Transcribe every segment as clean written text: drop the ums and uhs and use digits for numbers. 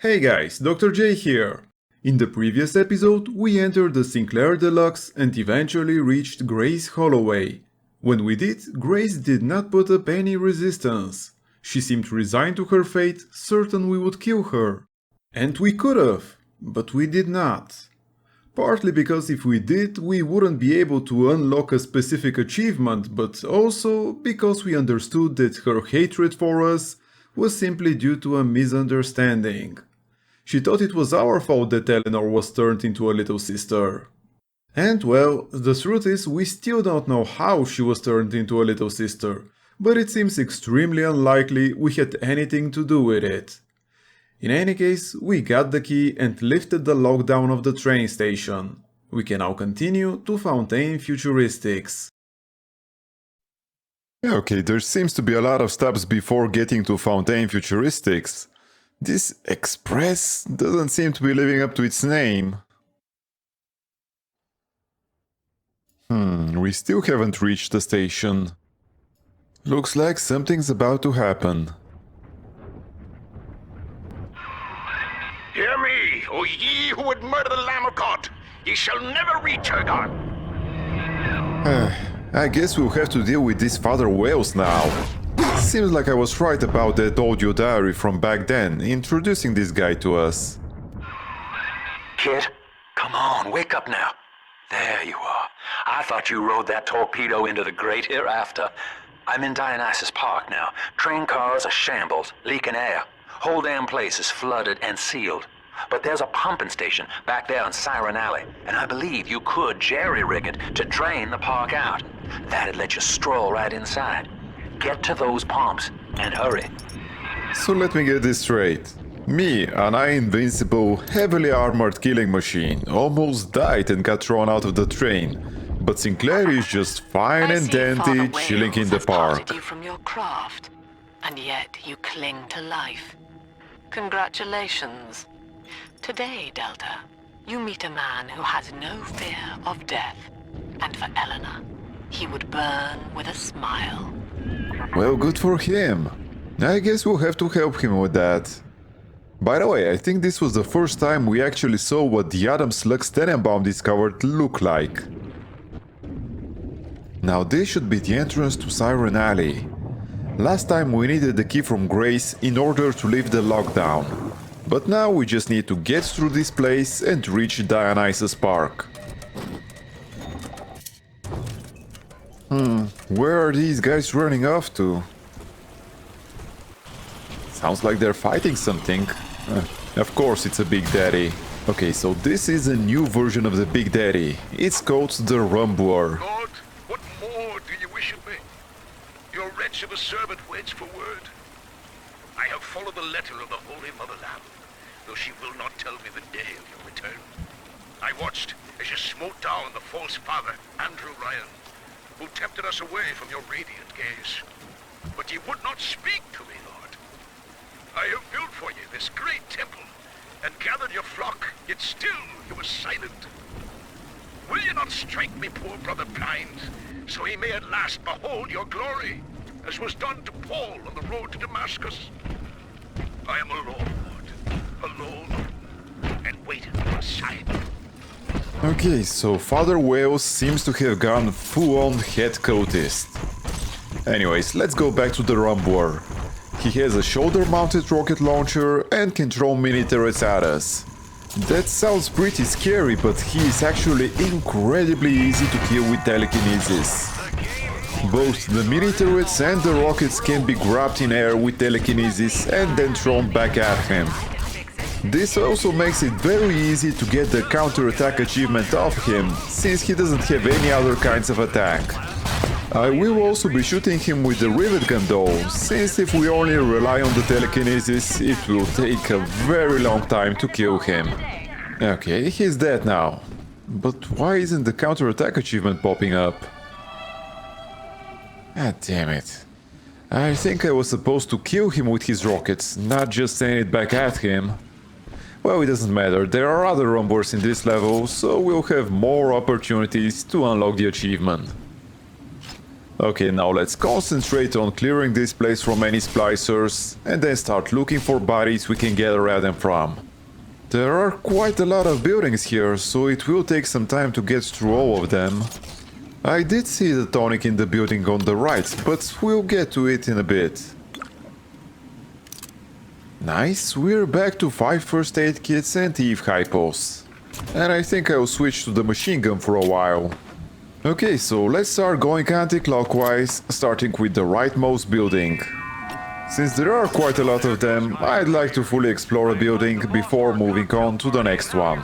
Hey guys, Dr. J here. In the previous episode, we entered the Sinclair Deluxe and eventually reached Grace Holloway. When we did, Grace did not put up any resistance. She seemed resigned to her fate, certain we would kill her. And we could've, but we did not. Partly because if we did, we wouldn't be able to unlock a specific achievement, but also because we understood that her hatred for us was simply due to a misunderstanding. She thought it was our fault that Eleanor was turned into a little sister. And well, the truth is we still don't know how she was turned into a little sister, but it seems extremely unlikely we had anything to do with it. In any case, we got the key and lifted the lockdown of the train station. We can now continue to Fontaine Futuristics. Okay, there seems to be a lot of stops before getting to Fontaine Futuristics. This express doesn't seem to be living up to its name. We still haven't reached the station. Looks like something's about to happen. Hear me, O ye who would murder the Lamb of God! Ye shall never reach her, God! I guess we'll have to deal with this Father Wales now. Seems like I was right about that audio diary from back then, introducing this guy to us. Kid, come on, wake up now. There you are. I thought you rode that torpedo into the great hereafter. I'm in Dionysus Park now. Train cars are shambles, leaking air. Whole damn place is flooded and sealed. But there's a pumping station back there in Siren Alley, and I believe you could jerry-rig it to drain the park out. That'd let you stroll right inside. Get to those pumps, and hurry. So let me get this straight. Me, an invincible, heavily armored killing machine, almost died and got thrown out of the train. But Sinclair is just fine and dandy, chilling in the park. You from your craft, and yet you cling to life. Congratulations. Today, Delta, you meet a man who has no fear of death. And for Eleanor, he would burn with a smile. Well, good for him. I guess we'll have to help him with that. By the way, I think this was the first time we actually saw what the Adam Slug Tenenbaum discovered looked like. Now this should be the entrance to Siren Alley. Last time we needed the key from Grace in order to lift the lockdown. But now we just need to get through this place and reach Dionysus Park. Where are these guys running off to? Sounds like they're fighting something. Of course it's a Big Daddy. Okay, so this is a new version of the Big Daddy. It's called the Rumbler. Lord, what more do you wish of me? Your wretch of a servant waits for word. I have followed the letter of the Holy Mother Lamb, though she will not tell me the day of your return. I watched as you smote down the false father, Andrew Ryan, who tempted us away from your radiant gaze. But ye would not speak to me, Lord. I have built for you this great temple, and gathered your flock, yet still you were silent. Will you not strike me poor brother blind, so he may at last behold your glory, as was done to Paul on the road to Damascus? I am alone, Lord, alone, and wait at your side. Okay, so Father Wales seems to have gone full-on head cultist. Anyways, let's go back to the Rumbler. He has a shoulder-mounted rocket launcher and can throw mini turrets at us. That sounds pretty scary, but he is actually incredibly easy to kill with telekinesis. Both the mini turrets and the rockets can be grabbed in air with telekinesis and then thrown back at him. This also makes it very easy to get the counterattack achievement off him, since he doesn't have any other kinds of attack. I will also be shooting him with the rivet gun though, since if we only rely on the telekinesis, it will take a very long time to kill him. Okay, he's dead now. But why isn't the counterattack achievement popping up? Ah, damn it. I think I was supposed to kill him with his rockets, not just send it back at him. Well, it doesn't matter, there are other rumblers in this level, so we'll have more opportunities to unlock the achievement. Okay, now let's concentrate on clearing this place from any splicers and then start looking for bodies we can gather at them from. There are quite a lot of buildings here, so it will take some time to get through all of them. I did see the tonic in the building on the right, but we'll get to it in a bit. Nice, we're back to 5 first aid kits and Eve hypos. And I think I'll switch to the machine gun for a while. Okay, so let's start going anti-clockwise, starting with the rightmost building. Since there are quite a lot of them, I'd like to fully explore a building before moving on to the next one.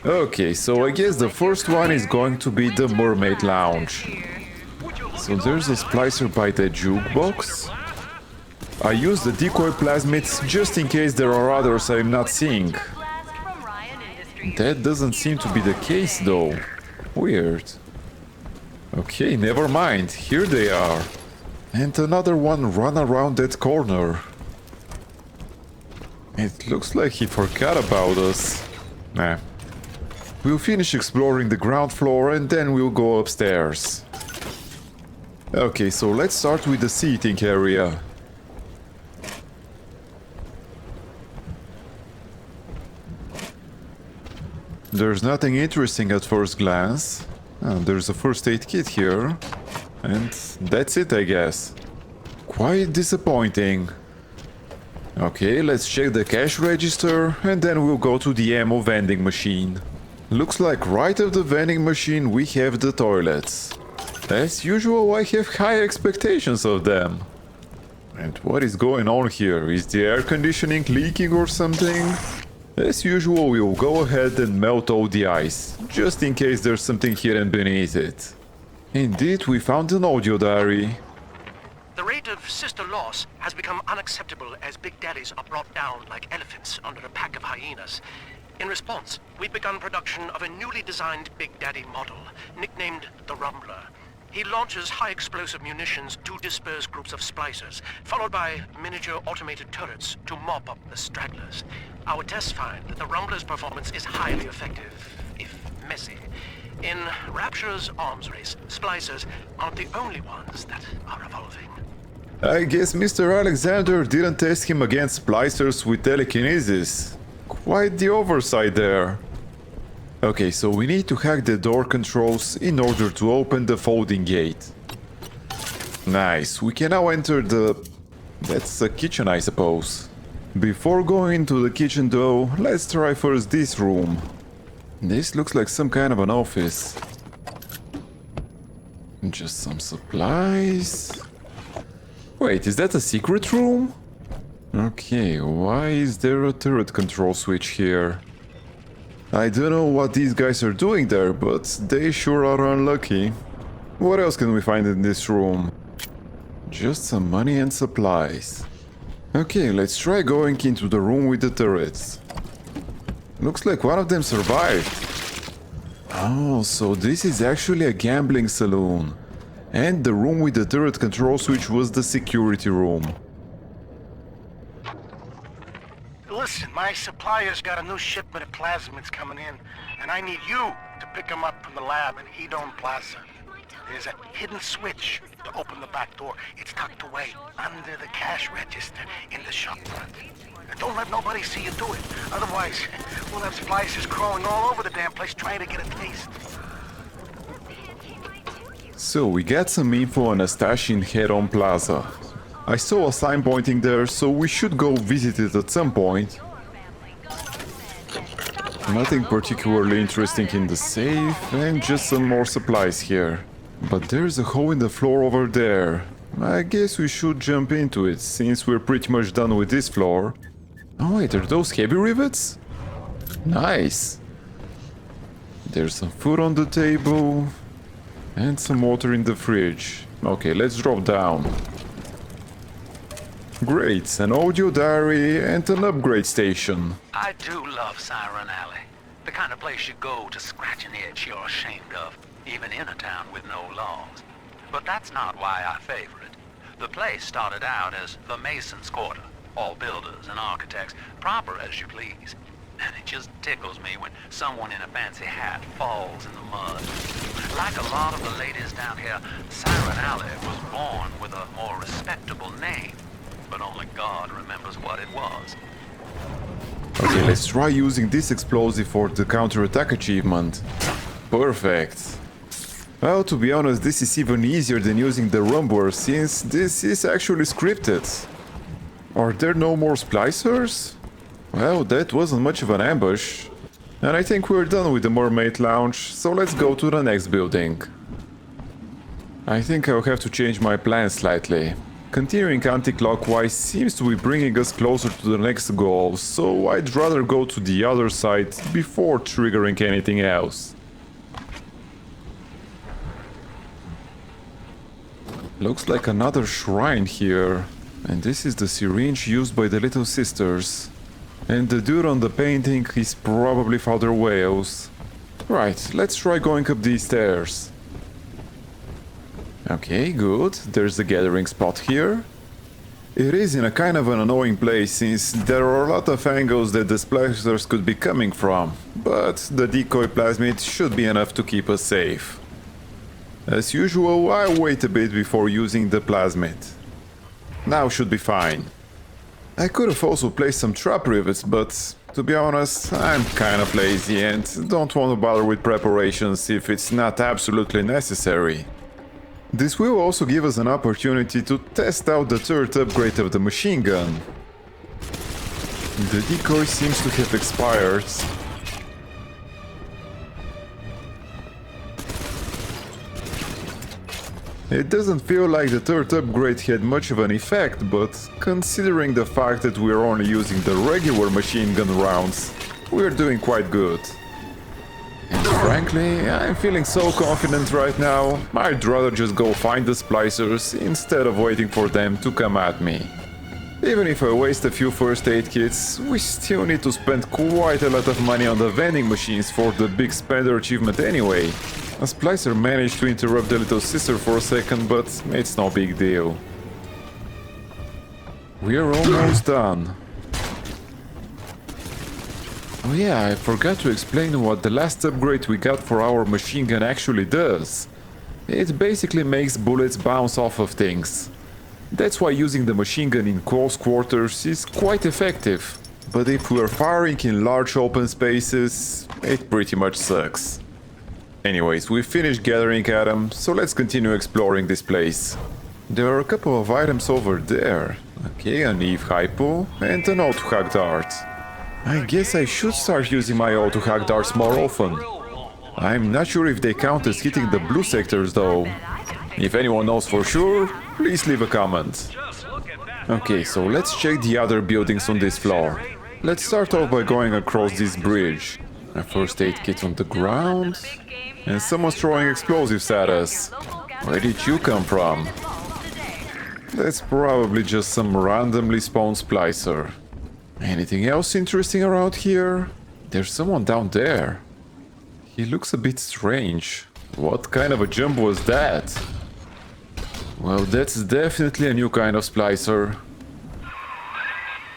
Okay, so I guess the first one is going to be the Mermaid Lounge. So there's a splicer by the jukebox. I use the decoy plasmids just in case there are others I'm not seeing. That doesn't seem to be the case though. Weird. Okay, never mind. Here they are. And another one run around that corner. It looks like he forgot about us. Nah. We'll finish exploring the ground floor and then we'll go upstairs. Okay, so let's start with the seating area. There's nothing interesting at first glance. There's a first aid kit here. And that's it, I guess. Quite disappointing. Okay, let's check the cash register and then we'll go to the ammo vending machine. Looks like right of the vending machine we have the toilets. As usual, I have high expectations of them. And what is going on here? Is the air conditioning leaking or something? As usual, we'll go ahead and melt all the ice, just in case there's something hidden beneath it. Indeed, we found an audio diary. The rate of sister loss has become unacceptable as big daddies are brought down like elephants under a pack of hyenas. In response, we've begun production of a newly designed Big Daddy model, nicknamed the Rumbler. He launches high-explosive munitions to disperse groups of splicers, followed by miniature automated turrets to mop up the stragglers. Our tests find that the Rumbler's performance is highly effective, if messy. In Rapture's arms race, splicers aren't the only ones that are evolving. I guess Mr. Alexander didn't test him against splicers with telekinesis. Quite the oversight there. Okay, so we need to hack the door controls in order to open the folding gate. Nice, we can now enter the... that's a kitchen, I suppose. Before going into the kitchen though, let's try first this room. This looks like some kind of an office. Just some supplies... Wait, is that a secret room? Okay, why is there a turret control switch here? I don't know what these guys are doing there, but they sure are unlucky. What else can we find in this room? Just some money and supplies. Okay, let's try going into the room with the turrets. Looks like one of them survived. Oh, so this is actually a gambling saloon. And the room with the turret control switch was the security room. Listen, my supplier's got a new shipment of plasmids coming in, and I need you to pick them up from the lab in Hedon Plaza. There's a hidden switch to open the back door. It's tucked away under the cash register in the shop front. Don't let nobody see you do it. Otherwise, we'll have splicers crawling all over the damn place trying to get a taste. So we got some info on a stash in Hedon Plaza. I saw a sign pointing there, so we should go visit it at some point. Nothing particularly interesting in the safe, and just some more supplies here. But there's a hole in the floor over there. I guess we should jump into it, since we're pretty much done with this floor. Oh wait, are those heavy rivets? Nice! There's some food on the table, and some water in the fridge. Okay, let's drop down. Great, an audio diary and an upgrade station. I do love Siren Alley. The kind of place you go to scratch an itch you're ashamed of, even in a town with no laws. But that's not why I favor it. The place started out as the Masons' Quarter, all builders and architects, proper as you please. And it just tickles me when someone in a fancy hat falls in the mud. Like a lot of the ladies down here, Siren Alley was born with a more respectable name. But only God remembers what it was. Okay, let's try using this explosive for the counterattack achievement. Perfect. Well, to be honest, this is even easier than using the rumble since this is actually scripted. Are there no more splicers? Well, that wasn't much of an ambush. And I think we're done with the Mermaid Lounge, so let's go to the next building. I think I'll have to change my plan slightly. Continuing anti-clockwise seems to be bringing us closer to the next goal, so I'd rather go to the other side before triggering anything else. Looks like another shrine here, and this is the syringe used by the Little Sisters. And the dude on the painting is probably Father Wales. Right, let's try going up these stairs. Okay, good. There's the gathering spot here. It is in a kind of an annoying place since there are a lot of angles that the Splicers could be coming from, but the decoy plasmid should be enough to keep us safe. As usual, I wait a bit before using the plasmid. Now should be fine. I could have also placed some trap rivets, but to be honest, I'm kind of lazy and don't want to bother with preparations if it's not absolutely necessary. This will also give us an opportunity to test out the third upgrade of the machine gun. The decoy seems to have expired. It doesn't feel like the third upgrade had much of an effect, but considering the fact that we're only using the regular machine gun rounds, we're doing quite good. And frankly, I'm feeling so confident right now, I'd rather just go find the Splicers instead of waiting for them to come at me. Even if I waste a few first aid kits, we still need to spend quite a lot of money on the vending machines for the big spender achievement anyway. A Splicer managed to interrupt the Little Sister for a second, but it's no big deal. We're almost done. Oh yeah, I forgot to explain what the last upgrade we got for our machine gun actually does. It basically makes bullets bounce off of things. That's why using the machine gun in close quarters is quite effective. But if we're firing in large open spaces, it pretty much sucks. Anyways, we finished gathering atoms, so let's continue exploring this place. There are a couple of items over there. Okay, an Eve Hypo and an auto-hack dart. I guess I should start using my auto-hack darts more often. I'm not sure if they count as hitting the blue sectors though. If anyone knows for sure, please leave a comment. Okay, so let's check the other buildings on this floor. Let's start off by going across this bridge. A first aid kit on the ground. And someone's throwing explosives at us. Where did you come from? That's probably just some randomly spawned splicer. Anything else interesting around here? There's someone down there. He looks a bit strange. What kind of a jump was that? Well, that's definitely a new kind of splicer.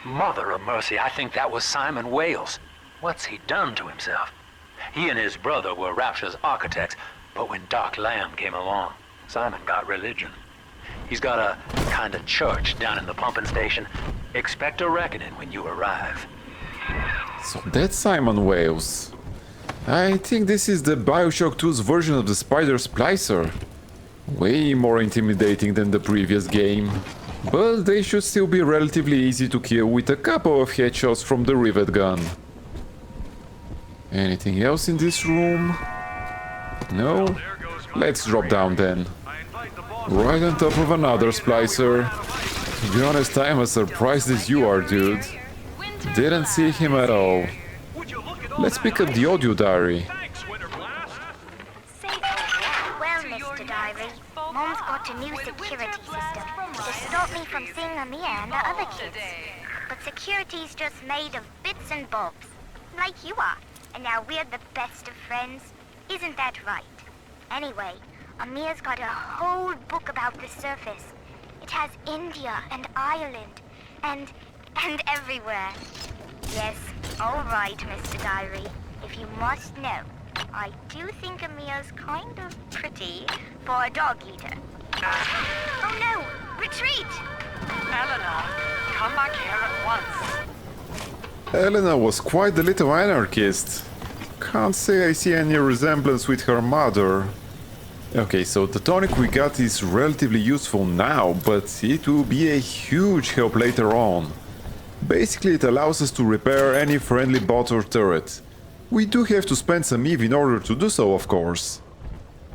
Mother of mercy, I think that was Simon Wales. What's he done to himself? He and his brother were Rapture's architects, but when Doc Lamb came along, Simon got religion. He's got a kind of church down in the pumping station. Expect a reckoning when you arrive. So that's Simon Wales. I think this is the Bioshock 2's version of the Spider Splicer. Way more intimidating than the previous game. But they should still be relatively easy to kill with a couple of headshots from the rivet gun. Anything else in this room? No? Let's drop down then. Right on top of another splicer. To be honest, I'm as surprised as you are, dude. Didn't see him at all. Let's pick up the audio diary. Well, Mr. Diary, Mom's got a new security system to stop me from seeing Amir and the other kids. But security's just made of bits and bobs, like you are. And now we're the best of friends. Isn't that right? Anyway, Amir's got a whole book about the surface. It has India and Ireland and everywhere. Yes, all right, Mr. Diary. If you must know, I do think Amia's kind of pretty for a dog eater. Oh no! Retreat! Eleanor, come back here at once. Elena was quite the little anarchist. Can't say I see any resemblance with her mother. Okay, so the tonic we got is relatively useful now, but it will be a huge help later on. Basically, it allows us to repair any friendly bot or turret. We do have to spend some EV in order to do so, of course.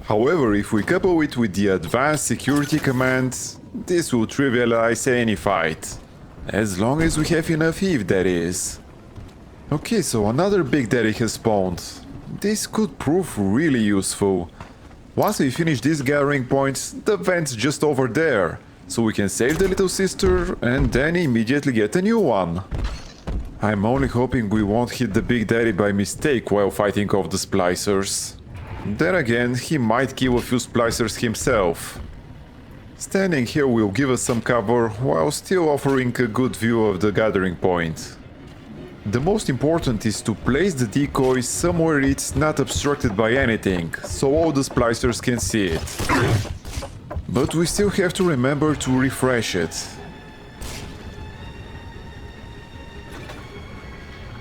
However, if we couple it with the advanced security command, this will trivialize any fight. As long as we have enough EV, that is. Okay, so another Big Daddy has spawned. This could prove really useful. Once we finish this gathering point, the vent's just over there, so we can save the little sister and then immediately get a new one. I'm only hoping we won't hit the Big Daddy by mistake while fighting off the Splicers. Then again, he might kill a few Splicers himself. Standing here will give us some cover while still offering a good view of the gathering point. The most important is to place the decoy somewhere it's not obstructed by anything, so all the Splicers can see it. But we still have to remember to refresh it.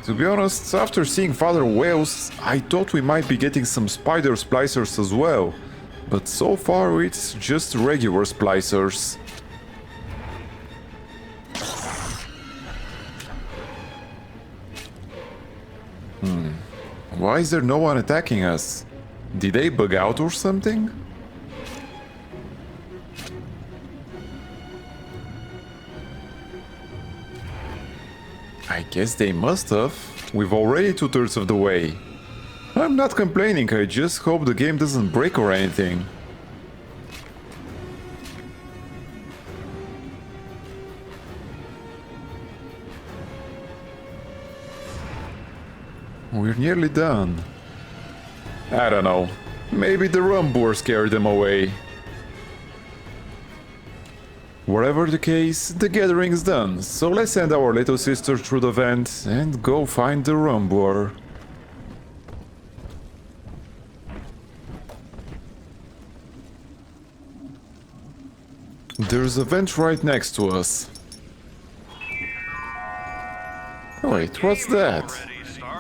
To be honest, after seeing Father Whales, I thought we might be getting some spider Splicers as well, but so far it's just regular Splicers. Why is there no one attacking us? Did they bug out or something? I guess they must have. We've already 2/3 of the way. I'm not complaining, I just hope the game doesn't break or anything. We're nearly done. I don't know. Maybe the Rumboar scared them away. Whatever the case, the gathering's done, so let's send our little sister through the vent and go find the Rumboar. There's a vent right next to us. Wait, what's that?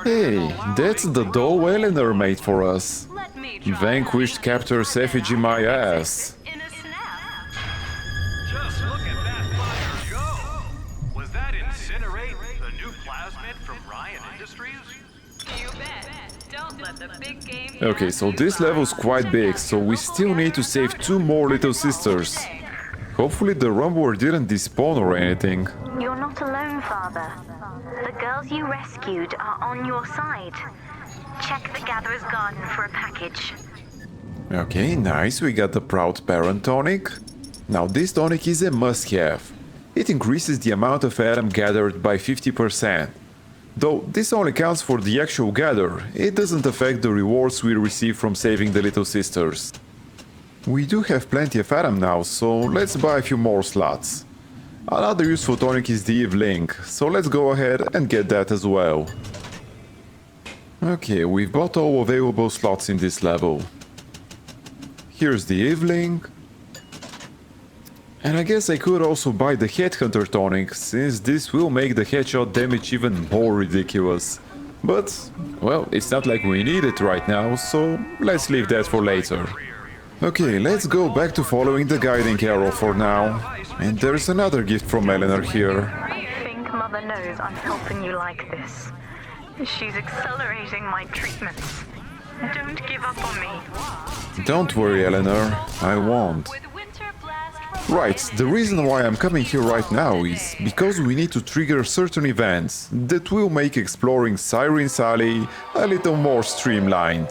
Hey, that's the doll Eleanor made for us. Vanquished captor's effigy my ass. Just look at that fire go! Was that Incinerate, the new plasmid from Ryan Industries? You bet. Don't let the big game. Okay, so this level's quite big, so we still need to save 2 more little sisters. Hopefully the Rumboar didn't despawn or anything. You're not alone, Father. The girls you rescued are on your side. Check the Gatherer's Garden for a package. Okay, nice, we got the Proud Parent tonic. Now this tonic is a must-have. It increases the amount of Adam gathered by 50%. Though this only counts for the actual gather, it doesn't affect the rewards we receive from saving the little sisters. We do have plenty of Adam now, so let's buy a few more slots. Another useful tonic is the Eve Link, so let's go ahead and get that as well. Okay, we've bought all available slots in this level. Here's the Eve Link. And I guess I could also buy the Headhunter tonic, since this will make the headshot damage even more ridiculous. But, well, it's not like we need it right now, so let's leave that for later. Okay, let's go back to following the guiding arrow for now. And there's another gift from Eleanor here. I think Mother knows I'm helping you like this. She's accelerating my treatments. Don't give up on me. Don't worry, Eleanor, I won't. Right, the reason why I'm coming here right now is because we need to trigger certain events that will make exploring Siren's Alley a little more streamlined.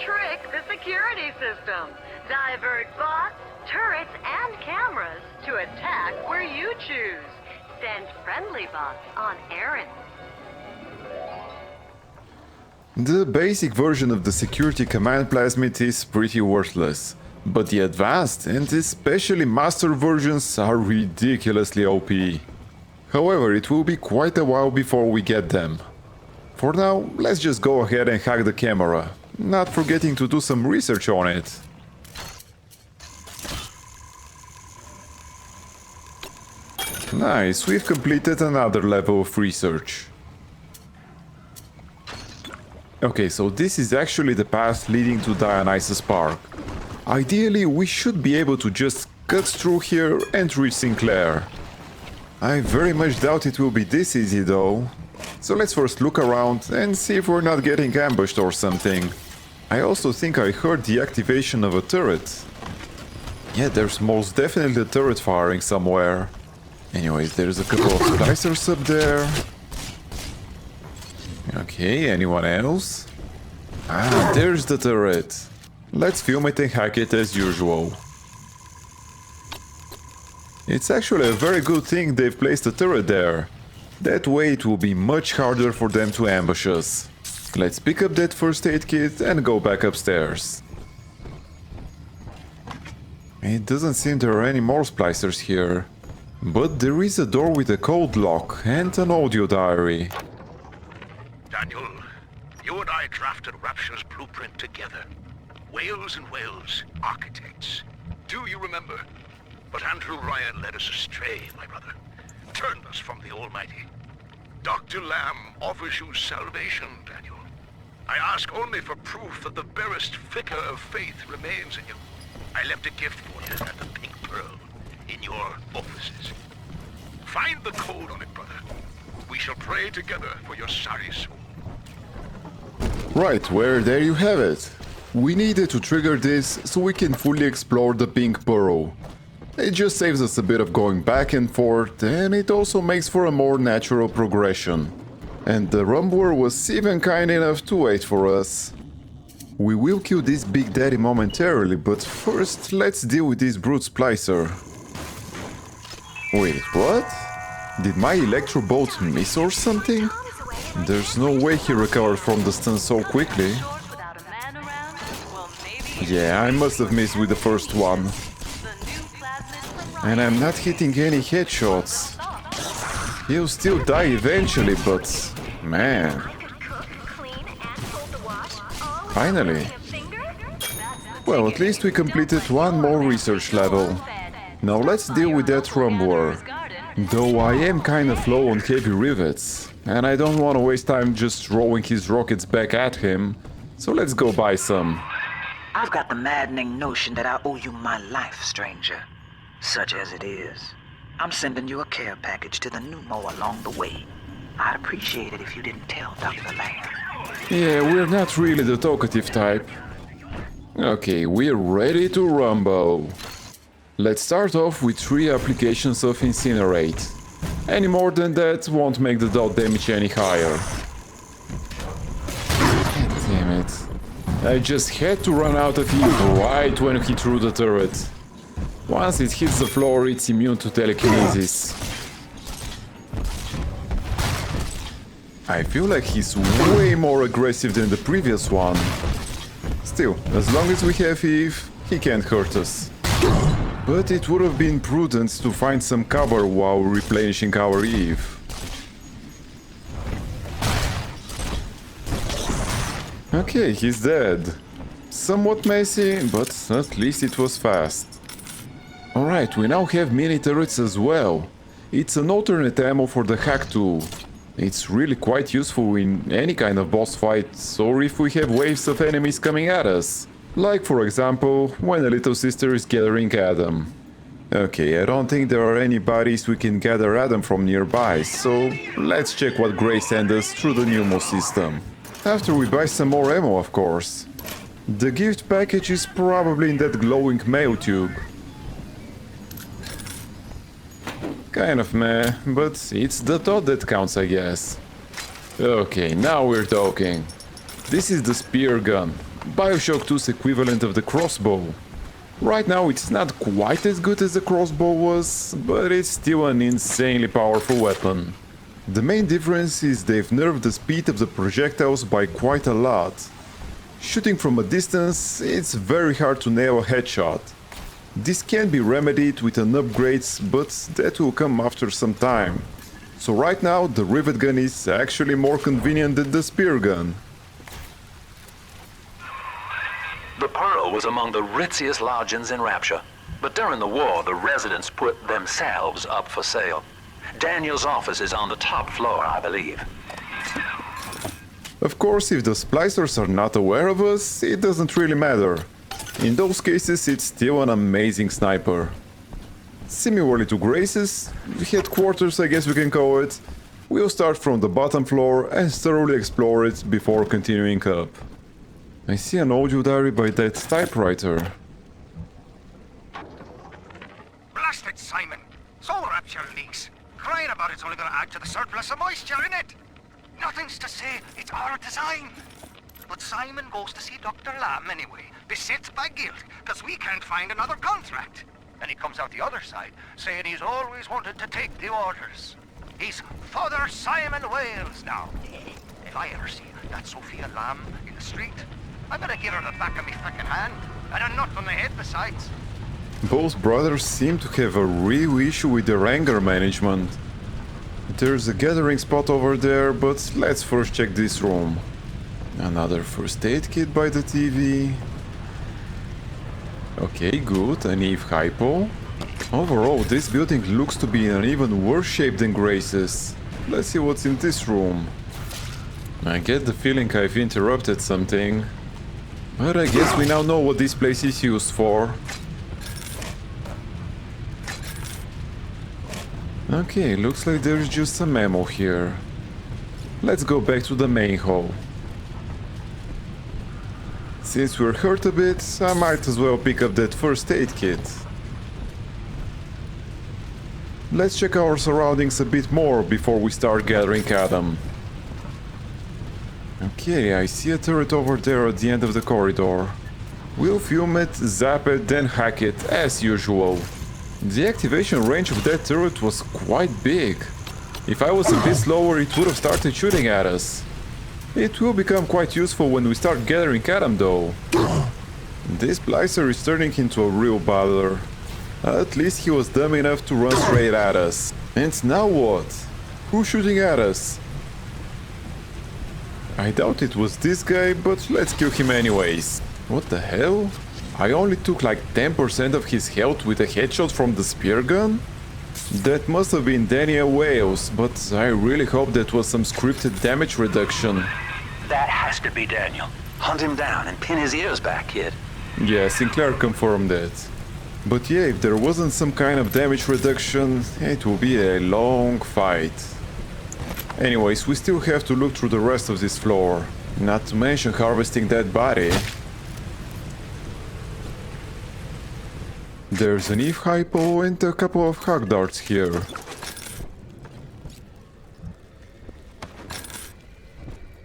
Trick the security system. Divert bots, turrets, and cameras to attack where you choose. Send friendly bots on errands. The basic version of the security command plasmid is pretty worthless, but the advanced and especially master versions are ridiculously OP. However, it will be quite a while before we get them. For now, let's just go ahead and hack the camera, not forgetting to do some research on it. Nice, we've completed another level of research. Okay, so this is actually the path leading to Dionysus Park. Ideally, we should be able to just cut through here and reach Sinclair. I very much doubt it will be this easy though. So let's first look around and see if we're not getting ambushed or something. I also think I heard the activation of a turret. Yeah, there's most definitely a turret firing somewhere. Anyways, there's a couple of Splicers up there. Okay, anyone else? Ah, there's the turret. Let's film it and hack it as usual. It's actually a very good thing they've placed a turret there. That way it will be much harder for them to ambush us. Let's pick up that first aid kit and go back upstairs. It doesn't seem there are any more Splicers here. But there is a door with a code lock and an audio diary. Daniel, you and I drafted Rapture's blueprint together. Wales and Wales, architects. Do you remember? But Andrew Ryan led us astray, my brother. Turned us from the Almighty. Dr. Lamb offers you salvation, Daniel. I ask only for proof that the barest flicker of faith remains in you. I left a gift for you at the Pink Pearl, in your offices. Find the code on it, brother. We shall pray together for your sorry soul. Right, well, there you have it. We needed to trigger this so we can fully explore the Pink Pearl. It just saves us a bit of going back and forth, and it also makes for a more natural progression. And the Rumbler was even kind enough to wait for us. We will kill this Big Daddy momentarily, but first let's deal with this brute Splicer. Wait, what? Did my Electro Bolt miss or something? There's no way he recovered from the stun so quickly. Yeah, I must have missed with the first one. And I'm not hitting any headshots. He'll still die eventually, but... man... Finally. Well, at least we completed one more research level. Now let's deal with that Rumbler. Though I am kinda low on heavy rivets, and I don't wanna waste time just throwing his rockets back at him, so let's go buy some. I've got the maddening notion that I owe you my life, stranger. Such as it is. I'm sending you a care package to the pneumo along the way. I'd appreciate it if you didn't tell Dr. Lamb. Yeah, we're not really the talkative type. Okay, we're ready to rumble. Let's start off with 3 applications of Incinerate. Any more than that won't make the dot damage any higher. God damn it. I just had to run out of heat right when he threw the turret. Once it hits the floor, it's immune to telekinesis. I feel like he's way more aggressive than the previous one. Still, as long as we have Eve, he can't hurt us. But it would have been prudent to find some cover while replenishing our Eve. Okay, he's dead. Somewhat messy, but at least it was fast. Alright, we now have mini turrets as well. It's an alternate ammo for the hack tool. It's really quite useful in any kind of boss fight, or if we have waves of enemies coming at us. Like for example, when a little sister is gathering Adam. Okay, I don't think there are any bodies we can gather Adam from nearby, so let's check what Gray sent us through the pneumo system. After we buy some more ammo, of course. The gift package is probably in that glowing mail tube. Kind of meh, but it's the thought that counts, I guess. Okay, now we're talking. This is the spear gun, Bioshock 2's equivalent of the crossbow. Right now it's not quite as good as the crossbow was, but it's still an insanely powerful weapon. The main difference is they've nerfed the speed of the projectiles by quite a lot. Shooting from a distance, it's very hard to nail a headshot. This can be remedied with an upgrade, but that will come after some time. So right now the rivet gun is actually more convenient than the spear gun. The Pearl was among the ritziest lodgings in Rapture, but during the war the residents put themselves up for sale. Daniel's office is on the top floor, I believe. Of course, if the Splicers are not aware of us, it doesn't really matter. In those cases, it's still an amazing sniper. Similarly to Grace's headquarters, I guess we can call it, we'll start from the bottom floor and thoroughly explore it before continuing up. I see an audio diary by that typewriter. Blasted Simon! So Rapture leaks. Crying about it's only gonna add to the surplus of moisture in it. Nothing's to say, it's our design. But Simon goes to see Dr. Lamb anyway, beset by guilt, because we can't find another contract. And he comes out the other side, saying he's always wanted to take the orders. He's Father Simon Wales now. If I ever see that Sophia Lamb in the street, I'm gonna give her the back of me frickin' hand, and a nut on the head besides. Both brothers seem to have a real issue with their anger management. There's a gathering spot over there, but let's first check this room. Another first aid kit by the TV. Okay, good, an Eve hypo. Overall, this building looks to be in an even worse shape than Grace's. Let's see what's in this room. I get the feeling I've interrupted something. But I guess we now know what this place is used for. Okay, looks like there's just some ammo here. Let's go back to the main hall. Since we're hurt a bit, I might as well pick up that first aid kit. Let's check our surroundings a bit more before we start gathering Adam. Okay, I see a turret over there at the end of the corridor. We'll fume it, zap it, then hack it, as usual. The activation range of that turret was quite big. If I was a bit slower, it would have started shooting at us. It will become quite useful when we start gathering Adam though. This Splicer is turning into a real bother. At least he was dumb enough to run straight at us. And now what? Who's shooting at us? I doubt it was this guy, but let's kill him anyways. What the hell? I only took like 10% of his health with a headshot from the spear gun? That must have been Daniel Wales, but I really hope that was some scripted damage reduction. That has to be Daniel. Hunt him down and pin his ears back, kid. Yeah, Sinclair confirmed that. But yeah, if there wasn't some kind of damage reduction, it will be a long fight. Anyways, we still have to look through the rest of this floor. Not to mention harvesting that body. There's an Eve hypo and a couple of hug darts here.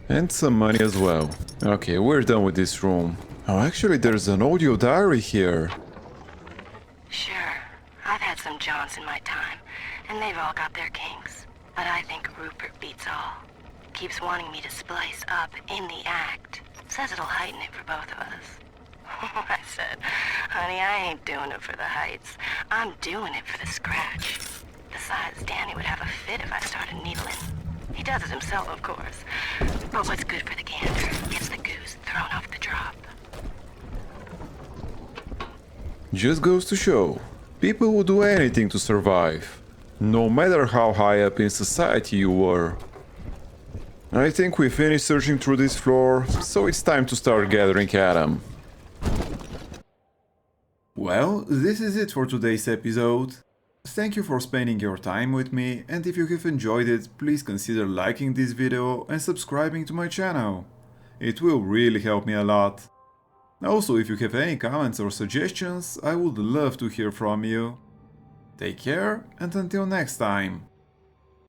And some money as well. Okay, we're done with this room. Oh, actually there's an audio diary here. Sure, I've had some Johns in my time, and they've all got their kinks. But I think Rupert beats all. Keeps wanting me to splice up in the act. Says it'll heighten it for both of us. I said, honey, I ain't doing it for the heights. I'm doing it for the scratch. Besides, Danny would have a fit if I started needling. He does it himself, of course. But what's good for the gander gets the goose thrown off the drop. Just goes to show, people will do anything to survive. No matter how high up in society you were. I think we finished searching through this floor, so it's time to start gathering Adam. Well, this is it for today's episode. Thank you for spending your time with me, and if you have enjoyed it, please consider liking this video and subscribing to my channel. It will really help me a lot. Also, if you have any comments or suggestions, I would love to hear from you. Take care, and until next time.